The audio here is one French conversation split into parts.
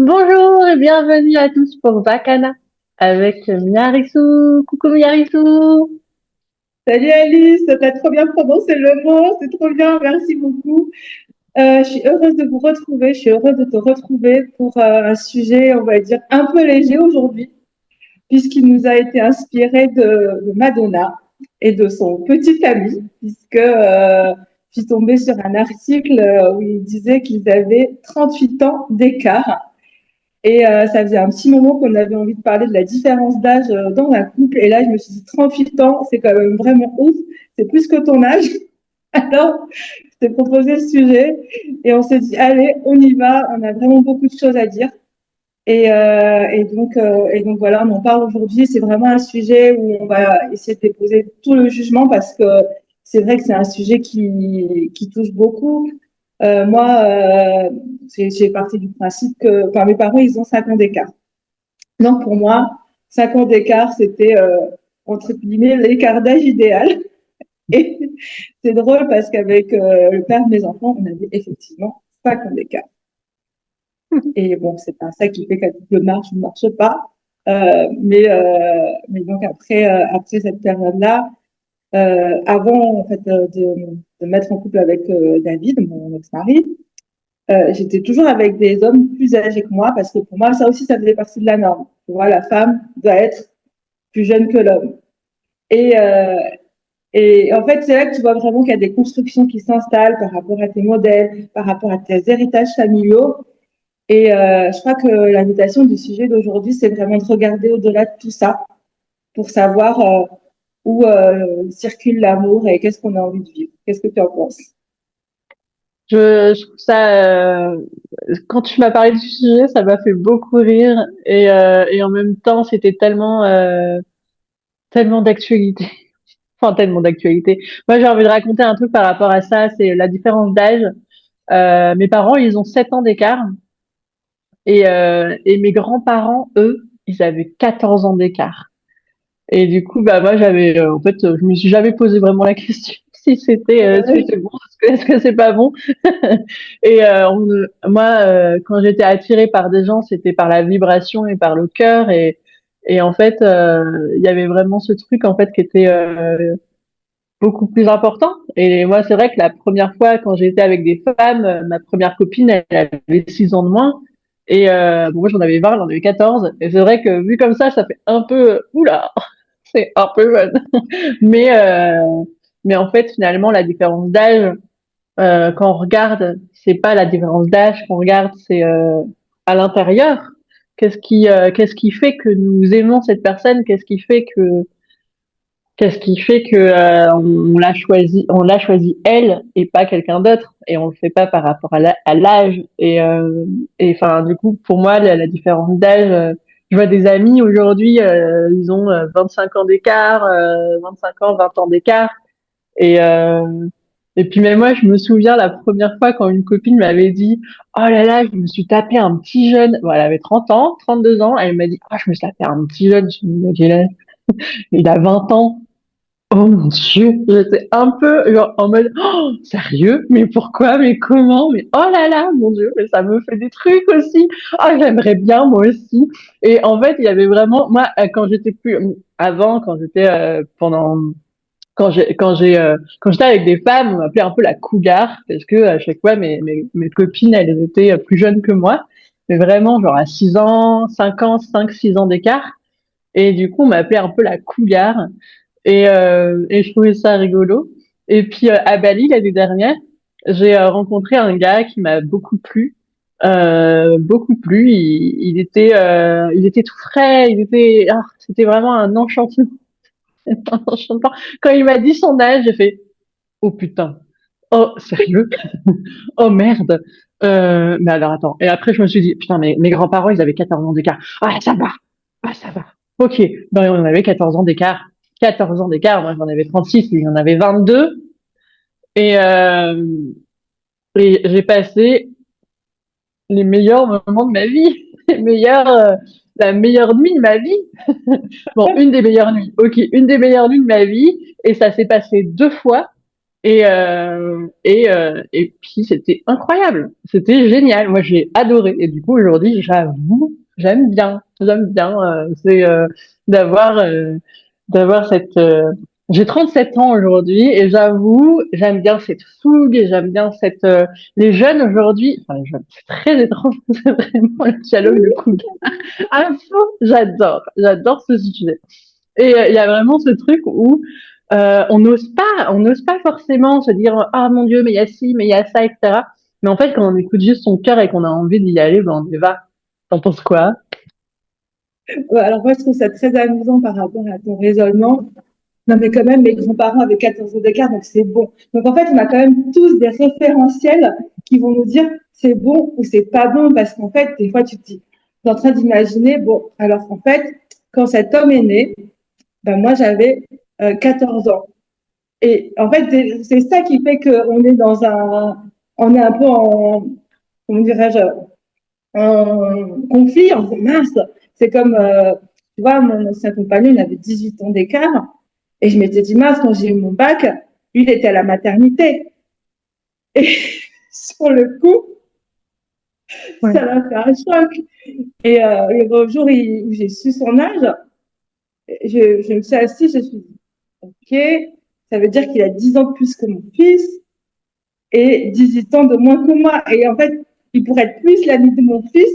Bonjour et bienvenue à tous pour Bacana avec Miarissou. Coucou Miarissou. Salut Alice, t'as trop bien prononcé le mot, c'est trop bien, merci beaucoup. Je suis heureuse de vous retrouver, je suis heureuse de te retrouver pour un sujet, on va dire, un peu léger aujourd'hui, puisqu'il nous a été inspiré de Madonna et de son petit ami, puisque je suis tombée sur un article où il disait qu'ils avaient 38 ans d'écart. Et ça faisait un petit moment qu'on avait envie de parler de la différence d'âge dans un couple. Et là, je me suis dit, 38 ans, c'est quand même vraiment ouf. C'est plus que ton âge. Alors, je t'ai proposé le sujet et on s'est dit, allez, on y va. On a vraiment beaucoup de choses à dire. Et donc voilà, on en parle aujourd'hui. C'est vraiment un sujet où on va essayer de déposer tout le jugement parce que c'est vrai que c'est un sujet qui touche beaucoup. Moi, j'ai parti du principe que, enfin, mes parents, ils ont 5 ans d'écart. Donc pour moi, 5 ans d'écart, c'était entre guillemets l'écart d'âge idéal. Et c'est drôle parce qu'avec le père de mes enfants, on avait effectivement 5 ans d'écart. Et bon, c'est pas ça qui fait qu'à couple marche ou ne marche pas. Mais donc après cette période-là, avant en fait de mettre en couple avec David, mon ex-mari, j'étais toujours avec des hommes plus âgés que moi parce que pour moi, ça aussi, ça faisait partie de la norme. Tu vois, la femme doit être plus jeune que l'homme. Et, euh, et en fait, c'est là que tu vois vraiment qu'il y a des constructions qui s'installent par rapport à tes modèles, par rapport à tes héritages familiaux. Et je crois que l'invitation du sujet d'aujourd'hui, c'est vraiment de regarder au-delà de tout ça pour savoir où circule l'amour et qu'est-ce qu'on a envie de vivre. Qu'est-ce que tu en penses? Je trouve ça, quand tu m'as parlé du sujet, ça m'a fait beaucoup rire et en même temps, c'était tellement d'actualité. Enfin, tellement d'actualité. Moi, j'ai envie de raconter un truc par rapport à ça, c'est la différence d'âge. Mes parents, ils ont 7 ans d'écart et mes grands-parents, eux, ils avaient 14 ans d'écart. Et du coup, bah moi j'avais en fait je me suis jamais posé vraiment la question si c'était bon, est-ce que c'est pas bon. Et moi quand j'étais attirée par des gens, c'était par la vibration et par le cœur et en fait il y avait vraiment ce truc en fait qui était beaucoup plus important. Et moi c'est vrai que la première fois quand j'étais avec des femmes, ma première copine elle avait 6 ans de moins. Et bon, moi j'en avais 20, j'en avais 14. Et c'est vrai que vu comme ça fait un peu oula, c'est un peu jeune. Mais, euh, mais en fait, finalement, la différence d'âge, quand on regarde, c'est pas la différence d'âge qu'on regarde, c'est à l'intérieur. Qu'est-ce qui fait que nous aimons cette personne? Qu'est-ce qui fait que on l'a choisi elle et pas quelqu'un d'autre et on le fait pas par rapport à l'âge et enfin du coup pour moi la différence d'âge je vois des amis aujourd'hui ils ont 25 ans d'écart 25 ans 20 ans d'écart et et puis même moi je me souviens la première fois quand une copine m'avait dit oh là là je me suis tapé un petit jeune bon, elle avait 30 ans 32 ans elle m'a dit oh je me suis tapé un petit jeune je me dis là il a 20 ans. Oh mon Dieu, j'étais un peu genre en mode oh, sérieux, mais pourquoi, mais comment, mais oh là là, mon Dieu, mais ça me fait des trucs aussi. Ah, j'aimerais bien moi aussi. Et en fait, il y avait vraiment moi quand j'étais plus avant, quand j'étais pendant quand j'étais avec des femmes, on m'appelait un peu la cougar parce que à chaque fois mes copines elles étaient plus jeunes que moi, mais vraiment genre à 6 ans, 5 ans, 5 6 ans d'écart. Et du coup, on m'appelait un peu la cougar. Et je trouvais ça rigolo. Et puis à Bali l'année dernière, j'ai rencontré un gars qui m'a beaucoup plu. Beaucoup plu. Il était tout frais. C'était vraiment un enchantement. Un enchantement. Quand il m'a dit son âge, j'ai fait oh putain. Oh sérieux? Oh merde. Mais alors attends. Et après je me suis dit putain mais mes grands-parents ils avaient 14 ans d'écart. Ah ça va. Ah ça va. Ok. Ben on avait 14 ans d'écart. 14 ans d'écart. Moi j'en avais 36, lui il en avait 22. Et, euh, et j'ai passé les meilleurs moments de ma vie. La meilleure nuit de ma vie. Bon, une des meilleures nuits. Ok, une des meilleures nuits de ma vie. Et ça s'est passé deux fois. Et puis c'était incroyable, c'était génial. Moi j'ai adoré. Et du coup aujourd'hui j'avoue j'aime bien. C'est d'avoir d'avoir cette. J'ai 37 ans aujourd'hui et j'avoue j'aime bien cette fougue et j'aime bien cette. Les jeunes aujourd'hui, enfin les jeunes, c'est très étrange, c'est vraiment le dialogue de couple. À fond, j'adore ce sujet. Et il y a vraiment ce truc où on n'ose pas forcément se dire ah mon Dieu, mais il y a ci, mais il y a ça, etc. Mais en fait, quand on écoute juste son cœur et qu'on a envie d'y aller, ben on y va. T'en penses quoi? Ouais, alors moi, je trouve ça très amusant par rapport à ton raisonnement. Non, mais quand même, mes grands-parents avaient 14 ans d'écart, donc c'est bon. Donc en fait, on a quand même tous des référentiels qui vont nous dire c'est bon ou c'est pas bon, parce qu'en fait, des fois, tu te dis, tu es en train d'imaginer, bon, alors en fait, quand cet homme est né, ben moi, j'avais 14 ans. Et en fait, c'est ça qui fait qu'on est on est un peu en, comment dirais-je, en conflit, en mince. C'est comme, tu vois, mon ancien compagnon, il avait 18 ans d'écart. Et je m'étais dit, mince, quand j'ai eu mon bac, lui, il était à la maternité. Et sur le coup, Ouais. ça m'a fait un choc. Et le jour où j'ai su son âge, je me suis assise, je me suis dit, OK, ça veut dire qu'il a 10 ans de plus que mon fils et 18 ans de moins que moi. Et en fait, il pourrait être plus l'ami de mon fils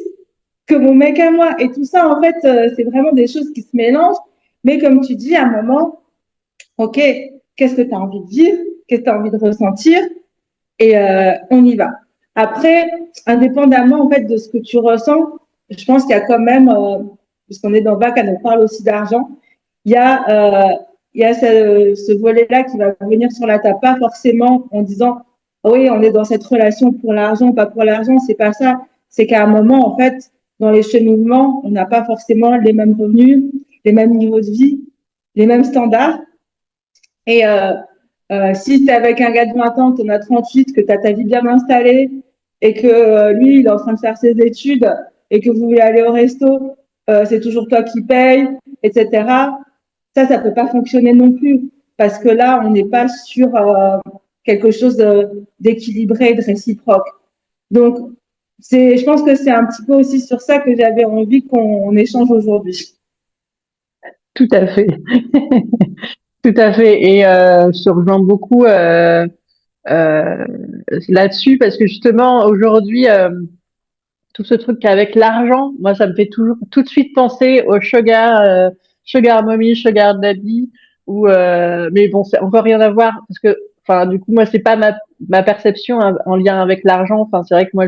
que mon mec à moi. Et tout ça, en fait, c'est vraiment des choses qui se mélangent. Mais comme tu dis, à un moment, OK, qu'est-ce que tu as envie de vivre? Qu'est-ce que tu as envie de ressentir? Et on y va. Après, indépendamment, en fait, de ce que tu ressens, je pense qu'il y a quand même, puisqu'on est dans BAC, on parle aussi d'argent, il y a, il y a ce volet-là qui va venir sur la table, pas forcément en disant, ah oui, on est dans cette relation pour l'argent, pas pour l'argent, c'est pas ça. C'est qu'à un moment, en fait, dans les cheminements, on n'a pas forcément les mêmes revenus, les mêmes niveaux de vie, les mêmes standards. Et si tu es avec un gars de 20 ans, tu en as 38, que tu as ta vie bien installée et que lui, il est en train de faire ses études et que vous voulez aller au resto, c'est toujours toi qui paye, etc. Ça peut pas fonctionner non plus parce que là, on n'est pas sur quelque chose d'équilibré, de réciproque. Donc, je pense que c'est un petit peu aussi sur ça que j'avais envie qu'on échange aujourd'hui. Tout à fait, tout à fait. Et je te rejoins beaucoup euh, là-dessus parce que justement aujourd'hui, tout ce truc avec l'argent, moi ça me fait toujours tout de suite penser au sugar mommy, sugar daddy. Ou mais bon, c'est encore rien à voir parce que, enfin, du coup, moi c'est pas ma perception en lien avec l'argent. Enfin, c'est vrai que moi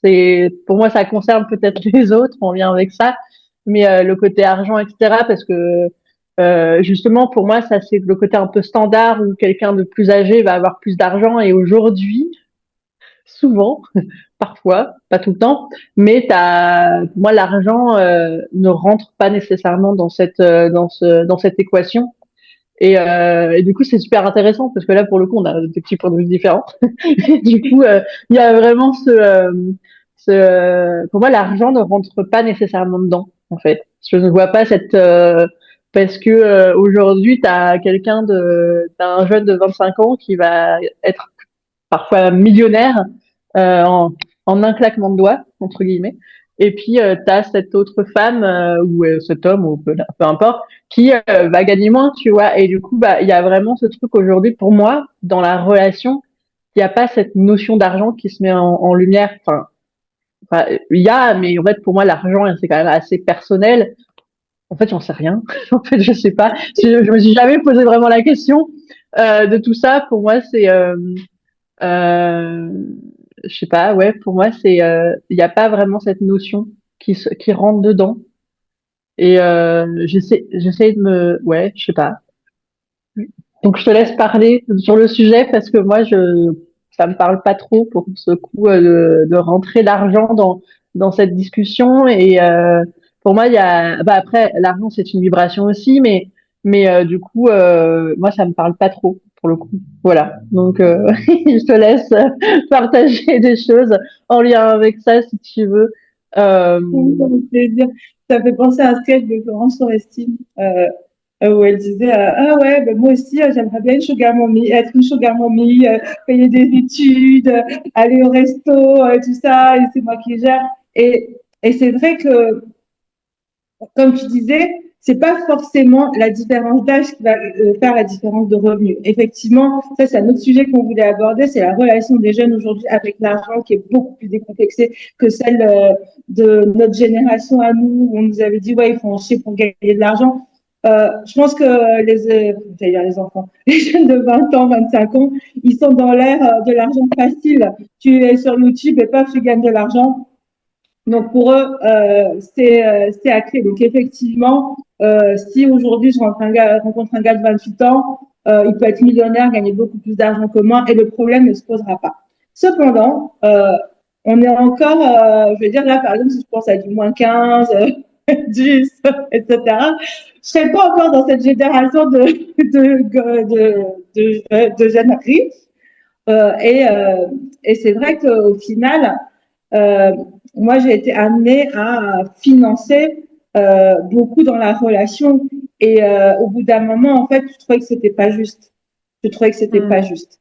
c'est pour moi ça concerne peut-être les autres en lien avec ça, mais le côté argent, etc. Parce que justement pour moi ça c'est le côté un peu standard où quelqu'un de plus âgé va avoir plus d'argent et aujourd'hui souvent, parfois, pas tout le temps, mais pour moi, l'argent ne rentre pas nécessairement dans dans cette équation. Et du coup, c'est super intéressant parce que là, pour le coup, on a des petits points de vue différents. Et du coup, il y a vraiment pour moi, l'argent ne rentre pas nécessairement dedans, en fait. Je ne vois pas parce que aujourd'hui, t'as un jeune de 25 ans qui va être parfois millionnaire en, en un claquement de doigts, entre guillemets. Et puis, tu as cette autre femme ou cet homme, ou peu importe, qui va gagner moins, tu vois. Et du coup, bah, il y a vraiment ce truc aujourd'hui, pour moi, dans la relation, il n'y a pas cette notion d'argent qui se met en lumière. Enfin, il y a, mais en fait, pour moi, l'argent, c'est quand même assez personnel. En fait, j'en sais rien. En fait, je sais pas. Je me suis jamais posé vraiment la question de tout ça. Pour moi, c'est euh, je sais pas, ouais, pour moi, il n'y a pas vraiment cette notion qui rentre dedans. Et j'essaie de ouais, je sais pas. Donc, je te laisse parler sur le sujet parce que moi, ça me parle pas trop pour ce coup de rentrer l'argent dans cette discussion. Et pour moi, bah après, l'argent, c'est une vibration aussi, mais du coup, moi, ça me parle pas trop pour le coup. Voilà. Donc, je te laisse partager des choses en lien avec ça si tu veux. Euh, Ça me fait plaisir. Ça fait penser à un sketch de Florence Foresti. où elle disait ah ouais ben moi aussi j'aimerais bien une sugar mommy, être une sugar mommy, payer des études, aller au resto, tout ça, et c'est moi qui gère. Et c'est vrai que comme tu disais, c'est pas forcément la différence d'âge qui va faire la différence de revenus. Effectivement, ça c'est un autre sujet qu'on voulait aborder, c'est la relation des jeunes aujourd'hui avec l'argent qui est beaucoup plus décomplexée que celle de notre génération à nous, où on nous avait dit ouais il faut en chier pour gagner de l'argent. Je pense que j'allais dire les enfants, les jeunes de 20 ans, 25 ans, ils sont dans l'ère de l'argent facile. Tu es sur YouTube et paf, tu gagnes de l'argent. Donc pour eux, c'est acté. Donc effectivement, si aujourd'hui rencontre un gars de 28 ans, il peut être millionnaire, gagner beaucoup plus d'argent que moi, et le problème ne se posera pas. Cependant, on est encore, je veux dire là par exemple, si je pense à du moins 15, 10, etc., je serais pas encore dans cette génération de jeunes riches. Euh, et euh, et c'est vrai qu'au final, euh, moi, j'ai été amenée à financer beaucoup dans la relation. Et au bout d'un moment, en fait, je trouvais que c'était pas juste. Je trouvais que c'était pas Mm. juste.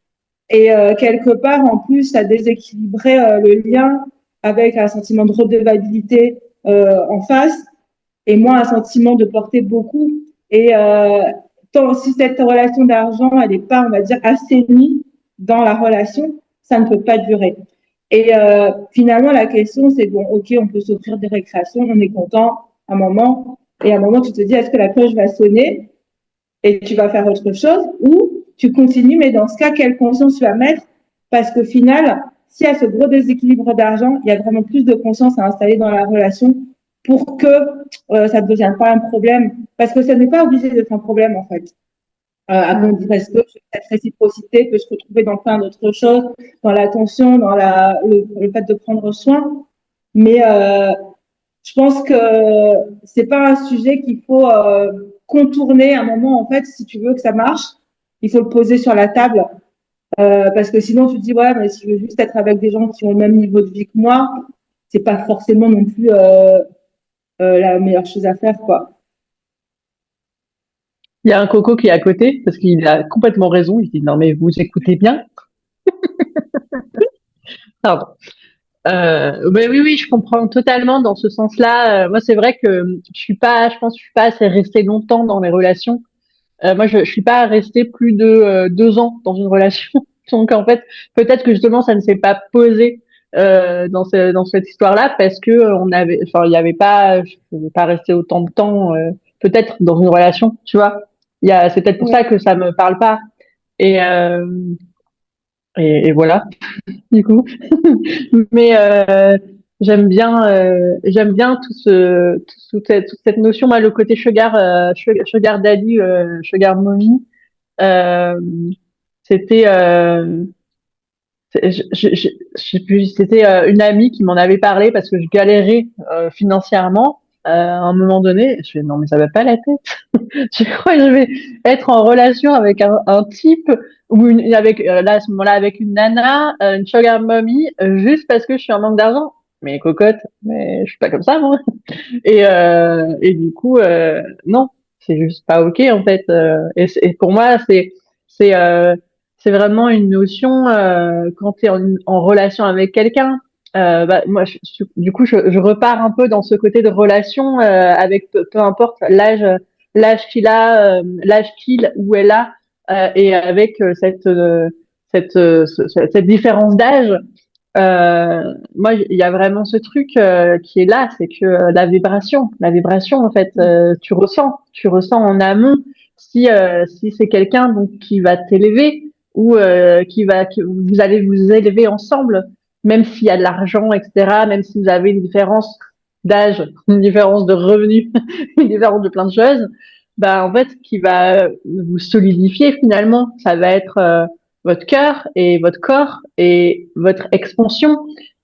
Et quelque part, en plus, ça déséquilibrait le lien avec un sentiment de redevabilité en face, et moi, un sentiment de porter beaucoup. Et si cette relation d'argent, elle n'est pas, on va dire, assainie dans la relation, ça ne peut pas durer. Et finalement, la question, c'est bon, ok, on peut s'offrir des récréations, on est content un moment, et à un moment, tu te dis, est-ce que la cloche va sonner et tu vas faire autre chose, ou tu continues, mais dans ce cas, quelle conscience tu vas mettre? Parce qu'au final, s'il y a ce gros déséquilibre d'argent, il y a vraiment plus de conscience à installer dans la relation pour que ça ne devienne pas un problème. Parce que ça n'est pas obligé d'être un problème, en fait. Mm. Parce que cette réciprocité peut se retrouver dans plein d'autres choses, dans l'attention, dans le fait de prendre soin. Mais je pense que c'est pas un sujet qu'il faut contourner à un moment. En fait, si tu veux que ça marche, il faut le poser sur la table. Parce que sinon, tu te dis, ouais, mais si je veux juste être avec des gens qui ont le même niveau de vie que moi, c'est pas forcément non plus la meilleure chose à faire, quoi. Il y a un coco qui est à côté parce qu'il a complètement raison. Il dit non mais vous écoutez bien. Pardon. Mais oui, oui, je comprends totalement dans ce sens-là. Moi, c'est vrai que je pense, que je suis pas assez restée longtemps dans mes relations. Moi, je suis pas restée plus de 2 ans dans une relation. Donc, en fait, peut-être que justement, ça ne s'est pas posé dans cette histoire-là parce que on avait, enfin, il y avait pas, je ne pouvais pas rester autant de temps, peut-être dans une relation, tu vois. C'est peut-être pour Ouais. ça que ça me parle pas. Et, et voilà, du coup. Mais j'aime bien toute cette notion, moi, le côté sugar daddy, sugar mommy. Euh, c'était, je sais plus, c'était une amie qui m'en avait parlé parce que je galérais financièrement. À un moment donné, je fais non mais ça va pas la tête. Je crois que je vais être en relation avec un type ou avec là à ce moment-là avec une nana, une sugar mommy, juste parce que je suis en manque d'argent. Mais cocotte, mais je suis pas comme ça moi. Et du coup non, c'est juste pas ok en fait. Et pour moi c'est euh, c'est vraiment une notion quand tu es en relation avec quelqu'un. Moi, du coup, je repars un peu dans ce côté de relation avec peu importe l'âge qu'il a, l'âge qu'il ou elle a, et avec cette différence d'âge. Moi, il y a vraiment ce truc qui est là, c'est que la vibration, en fait, tu ressens en amont si c'est quelqu'un donc qui va t'élever ou que vous allez vous élever ensemble, même s'il y a de l'argent, etc., même si vous avez une différence d'âge, une différence de revenus, une différence de plein de choses, bah en fait, qui va vous solidifier finalement, ça va être votre cœur et votre corps et votre expansion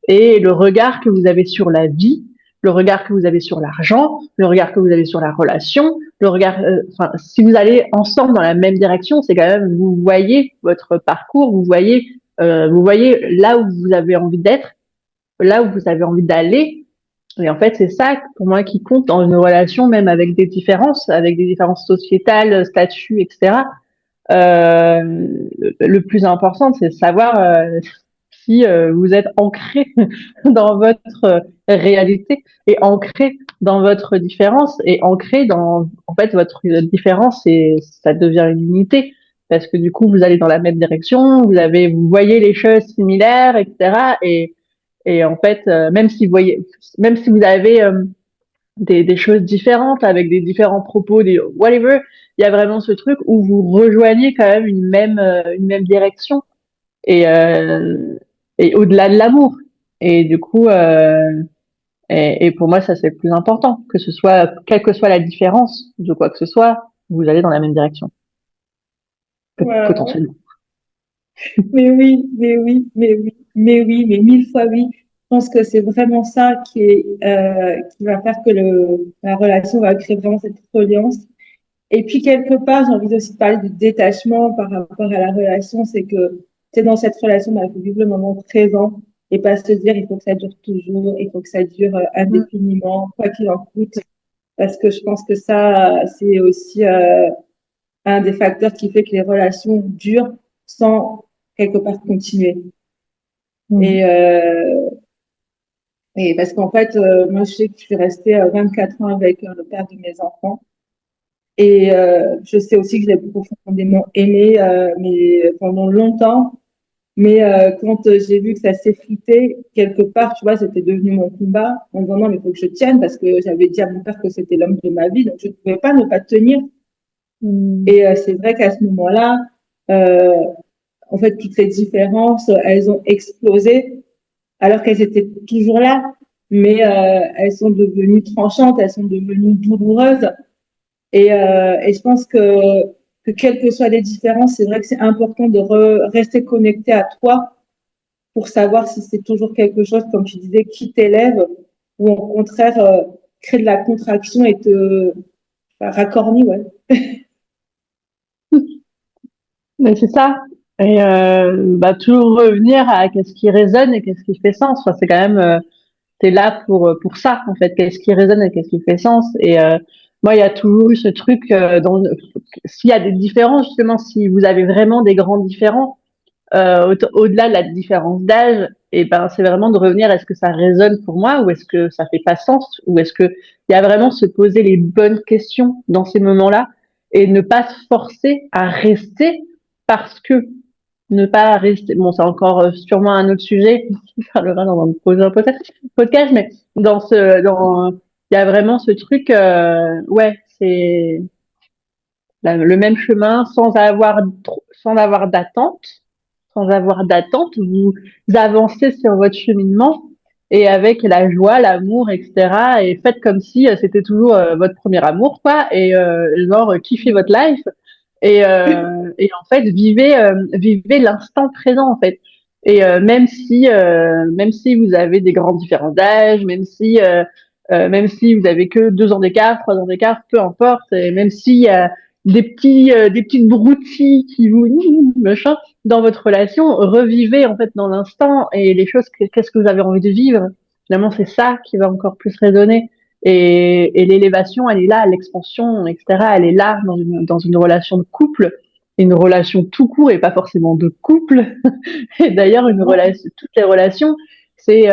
et le regard que vous avez sur la vie, le regard que vous avez sur l'argent, le regard que vous avez sur la relation, le regard, enfin, si vous allez ensemble dans la même direction, c'est quand même, vous voyez votre parcours, vous voyez là où vous avez envie d'être, là où vous avez envie d'aller, Et en fait, c'est ça pour moi qui compte dans une relation, même avec des différences sociétales, statuts, etc. Le plus important, c'est de savoir si vous êtes ancré dans votre réalité et ancré dans votre différence et ancré dans, en fait, votre différence et ça devient une unité parce que du coup, vous allez dans la même direction, vous voyez les choses similaires, etc. Et en fait, même si vous avez des choses différentes avec des différents propos, des whatever, il y a vraiment ce truc où vous rejoignez quand même une même direction et et au-delà de l'amour. Et du coup, et pour moi, ça c'est le plus important, que ce soit quelle que soit la différence de quoi que ce soit, vous allez dans la même direction Voilà. potentiellement. Mais oui, mais oui, mais oui, mais oui, mais mille fois oui. Je pense que c'est vraiment ça qui va faire que la relation va créer vraiment cette reliance. Et puis, quelque part, j'ai envie aussi de parler de détachement par rapport à la relation. C'est que, c'est dans cette relation, bah, il faut vivre le moment présent et pas se dire, il faut que ça dure toujours, il faut que ça dure indéfiniment, quoi qu'il en coûte. Parce que je pense que ça, c'est aussi un des facteurs qui fait que les relations durent sans quelque part continuer. Mm. Et, et parce qu'en fait, moi, je sais que je suis restée 24 ans avec le père de mes enfants. Et je sais aussi que je l'ai profondément aimé, mais pendant longtemps. Mais quand j'ai vu que ça s'effritait, quelque part, tu vois, c'était devenu mon combat en disant non, mais il faut que je tienne parce que j'avais dit à mon père que c'était l'homme de ma vie, donc je ne pouvais pas ne pas tenir. Mm. Et c'est vrai qu'à ce moment-là, euh, en fait, toutes les différences, elles ont explosé alors qu'elles étaient toujours là, mais elles sont devenues tranchantes, elles sont devenues douloureuses. Et je pense que quelles que soient les différences, c'est vrai que c'est important de rester connecté à toi pour savoir si c'est toujours quelque chose, comme tu disais, qui t'élève ou au contraire crée de la contraction et te racornit, ouais. Mais c'est ça. Et bah, toujours revenir à qu'est-ce qui résonne et qu'est-ce qui fait sens. Enfin, c'est quand même t'es là pour ça en fait, qu'est-ce qui résonne et qu'est-ce qui fait sens. Et moi il y a toujours eu ce truc s'il y a des différences, justement, si vous avez vraiment des grands différents au-delà de la différence d'âge, et ben c'est vraiment de revenir, est-ce que ça résonne pour moi ou est-ce que ça fait pas sens, ou est-ce que il y a vraiment se poser les bonnes questions dans ces moments-là et ne pas se forcer à rester parce que ne pas rester. Bon, c'est encore sûrement un autre sujet qui parlera dans un prochain podcast, mais il y a vraiment ce truc, ouais, c'est le même chemin sans avoir d'attente, vous avancez sur votre cheminement et avec la joie, l'amour, etc. Et faites comme si c'était toujours votre premier amour, quoi, et genre kiffez votre life et en fait vivez l'instant présent en fait. Et même si vous avez des grandes différences d'âge, même si vous avez que 2 ans d'écart, 3 ans d'écart, peu importe, et même s'il y a des petites broutilles qui vous machin dans votre relation, revivez en fait dans l'instant et les choses qu'est-ce que vous avez envie de vivre. Finalement, c'est ça qui va encore plus résonner. Et l'élévation, elle est là, l'expansion, etc. Elle est là dans une relation de couple, une relation tout court et pas forcément de couple. Et d'ailleurs, une relation, toutes les relations, c'est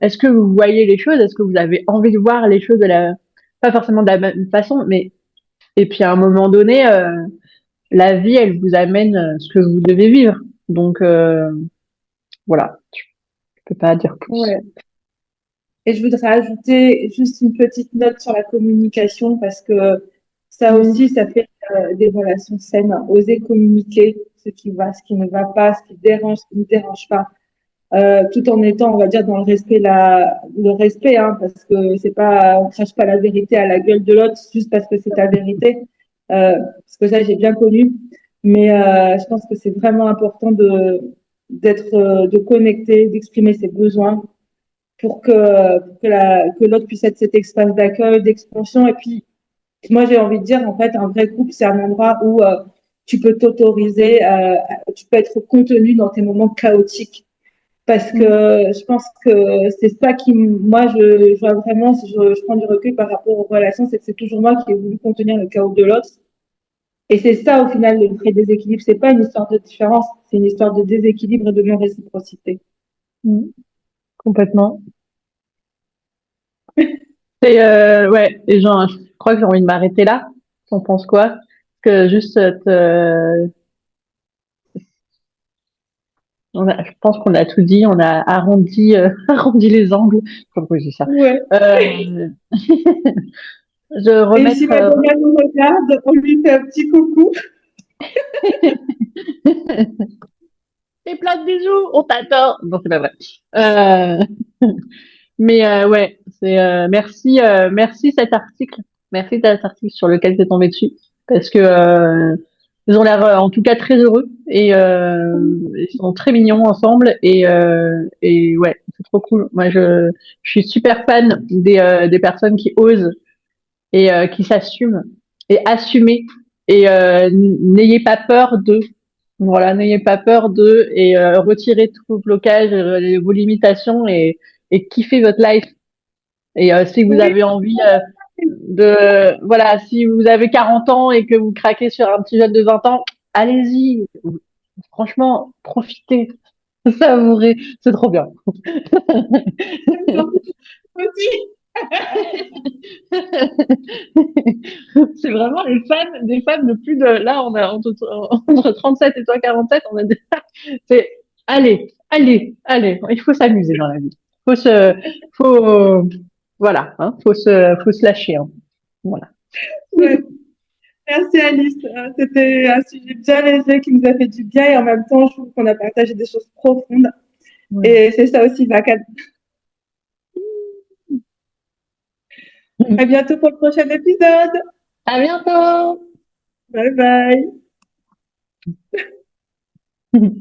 est-ce que vous voyez les choses, est-ce que vous avez envie de voir les choses pas forcément de la même façon, mais et puis à un moment donné, la vie, elle vous amène ce que vous devez vivre. Donc voilà, je peux pas dire plus. Ouais. Et je voudrais ajouter juste une petite note sur la communication parce que ça Mm. aussi, ça fait des relations saines. Oser communiquer ce qui va, ce qui ne va pas, ce qui dérange, ce qui ne dérange pas, tout en étant, on va dire, dans le respect, le respect, hein, parce que c'est pas, on crache pas la vérité à la gueule de l'autre juste parce que c'est ta vérité, parce que ça, j'ai bien connu. Mais je pense que c'est vraiment important de connecter, d'exprimer ses besoins pour que l'autre puisse être cet espace d'accueil, d'expansion. Et puis, moi, j'ai envie de dire, en fait, un vrai couple, c'est un endroit où tu peux t'autoriser, tu peux être contenu dans tes moments chaotiques. parce que Mm. je pense que c'est ça qui, moi, je vois vraiment, si je prends du recul par rapport aux relations, c'est que c'est toujours moi qui ai voulu contenir le chaos de l'autre. Et c'est ça, au final, le vrai déséquilibre. C'est pas une histoire de différence, c'est une histoire de déséquilibre et de non-réciprocité. Mm. Complètement. Ouais, et genre, je crois que j'ai envie de m'arrêter là. T'en penses quoi? Parce que juste, je pense qu'on a tout dit, on a arrondi, arrondi les angles. Pourquoi je dis ça? Ouais. Euh, je Et si remettre, Madonna nous regarde, on lui fait un petit coucou. et plein de bisous, on t'adore. Non, c'est pas vrai. Euh, mais ouais, merci, merci cet article, merci cet article sur lequel t'es tombé dessus, parce que ils ont l'air en tout cas très heureux et ils sont très mignons ensemble et ouais, c'est trop cool. Moi, je suis super fan des personnes qui osent et qui s'assument et assumer et n'ayez pas peur de voilà, n'ayez pas peur de et retirez tous vos blocages, vos limitations et kiffez votre life. Et si vous Oui, avez envie voilà, si vous avez 40 ans et que vous craquez sur un petit jeune de 20 ans, allez-y. Franchement, profitez, savourez, c'est trop bien. aussi. C'est vraiment les fans, des fans de plus de, là, on a entre 37 et toi 47, on a des, c'est, allez, il faut s'amuser dans la vie. Faut, voilà, hein, faut se lâcher, hein. Voilà. Ouais. Merci Alice. C'était un sujet bien léger qui nous a fait du bien et en même temps, je trouve qu'on a partagé des choses profondes. Ouais. Et c'est ça aussi, Vacan. À bientôt pour le prochain épisode. À bientôt! Bye bye.